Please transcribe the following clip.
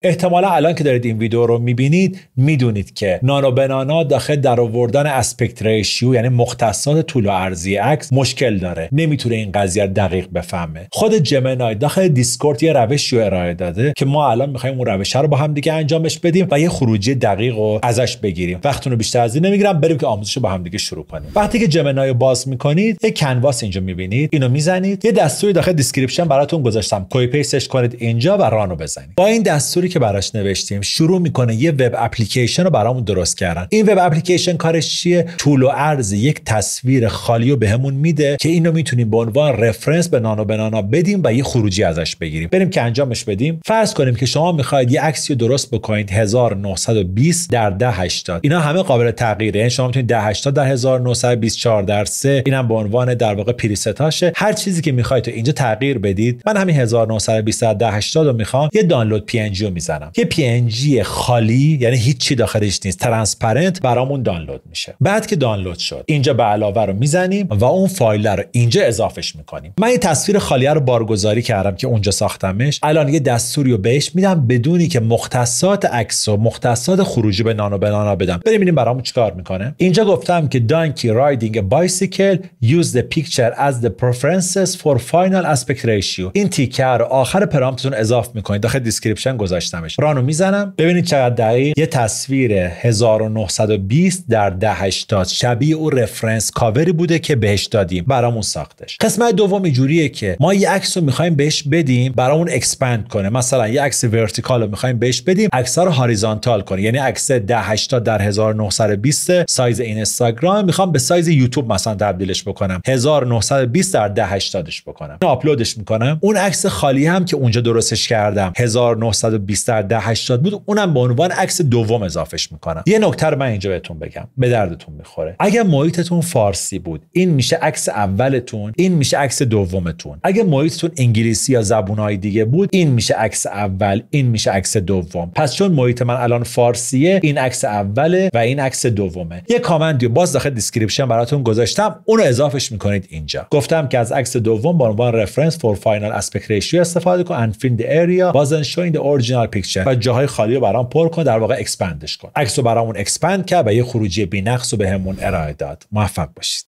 احتمالا الان که دارید این ویدیو رو میبینید میدونید که نانو بنانا داخل در آوردن اسپکت ریشیو یعنی مختصات طول و عرضی عکس مشکل داره، نمیتونه این قضیه دقیق بفهمه. خود جمنای داخل دیسکورد یه روشی رو ارائه داده که ما الان میخوایم اون روش رو با هم دیگه انجامش بدیم و یه خروجی دقیق رو ازش بگیریم. وقتتون رو بیشتر از این نمیگیرم، بریم که آموزش رو با هم دیگه شروع کنیم. وقتی که جمنای رو باز میکنید یه کنواس اینجا میبینید، اینو میزنید، یه دستوری داخل دیسکریپشن براتون گذاشتم، کپی پیستش کنید اینجا و رانو بزنید. با این دستوری که براش نوشتیم شروع میکنه یه وب اپلیکیشن رو برامون درست کردن. این وب اپلیکیشن کارش چیه؟ طول و عرض یک تصویر خالی رو بهمون میده که اینو میتونیم به عنوان رفرنس به نانو بنانا بدیم و یه خروجی ازش بگیریم. بریم که انجامش بدیم. فرض کنیم که شما میخواید یه عکسی رو درست بکنید 1920 در 1080. اینا همه قابل تغییره، یعنی شما میتونید 1080 در 1924 در 3، اینم به عنوان در واقع پریستاشه. هر چیزی که میخواید تو اینجا تغییر بدید. من همین 1920 در 1080 رو میخوام یه دانلود پی ان جی رو میزنم. یه پی ان جی خالی، یعنی هیچی داخلش نیست، ترانسپرنت برامون دانلود میشه. بعد که دانلود شد اینجا به علاوه رو میزنیم و اون فایل رو اینجا اضافهش میکنیم. من این تصویر خالی رو بارگذاری کردم که اونجا ساختمش. الان یه دستوری رو بهش میدم بدونی که مختصات عکس و مختصات خروجی به نانو بنانا بدم. بریم ببینیم برامون چیکار میکنه. اینجا گفتم که donkey riding a bicycle use the picture as the preferences for final aspect ratio. این تیکه رو آخر پرامپتتون اضافه میکنید، داخل دیسکریپشن گذاشتمش. رانو میزنم، ببینید چقدر دقیق. یه تصویر 1920 در 1080 شبیه اون رفرنس کاوری بوده که بهش دادیم، برامون ساختش. قسمت دوم اینجوریه که ما یه عکس رو میخوایم بهش بدیم برامون اکسپند کنه. مثلا یه عکس ورتیکال رو میخوایم بهش بدیم، عکس رو هوریزونتال کنه، یعنی عکس 1080 در 1920 سایز اینستاگرام میخوام به سایز یوتیوب مثلا تبدیلش بکنم، 1920 در 1080ش بکنم، آپلودش میکنم. اون عکس خالی هم که اونجا درستش کردم 1920 در 1080 بود، اونم به عنوان عکس دوم اضافهش میکنم. یه نکته رو من اینجا بهتون بگم، به دردتون میخوره. اگه محیطتون فارسی بود این میشه عکس اولتون، این میشه عکس دومتون. اگه محیطتون انگلیسی یا زبونهای دیگه بود این میشه عکس اول، این میشه عکس دوم. پس چون محیط من الان فارسیه این عکس اوله و این عکس دومه. یه کامنتی باز داخل دیسکریپشن براتون گذاشتم، اونو اضافهش میکنید اینجا. گفتم که از عکس دوم به عنوان رفرنس فور فاینال اسپکت ریشیو استفاده کن and fill the area wasn't showing the original picture و جاهای خالی رو برام پر کن، در واقع اکسپندش کن. عکس رو برامون اکسپند کرد و یه خروجی بی‌نقص رو بهمون ارائه داد. موفق باشید.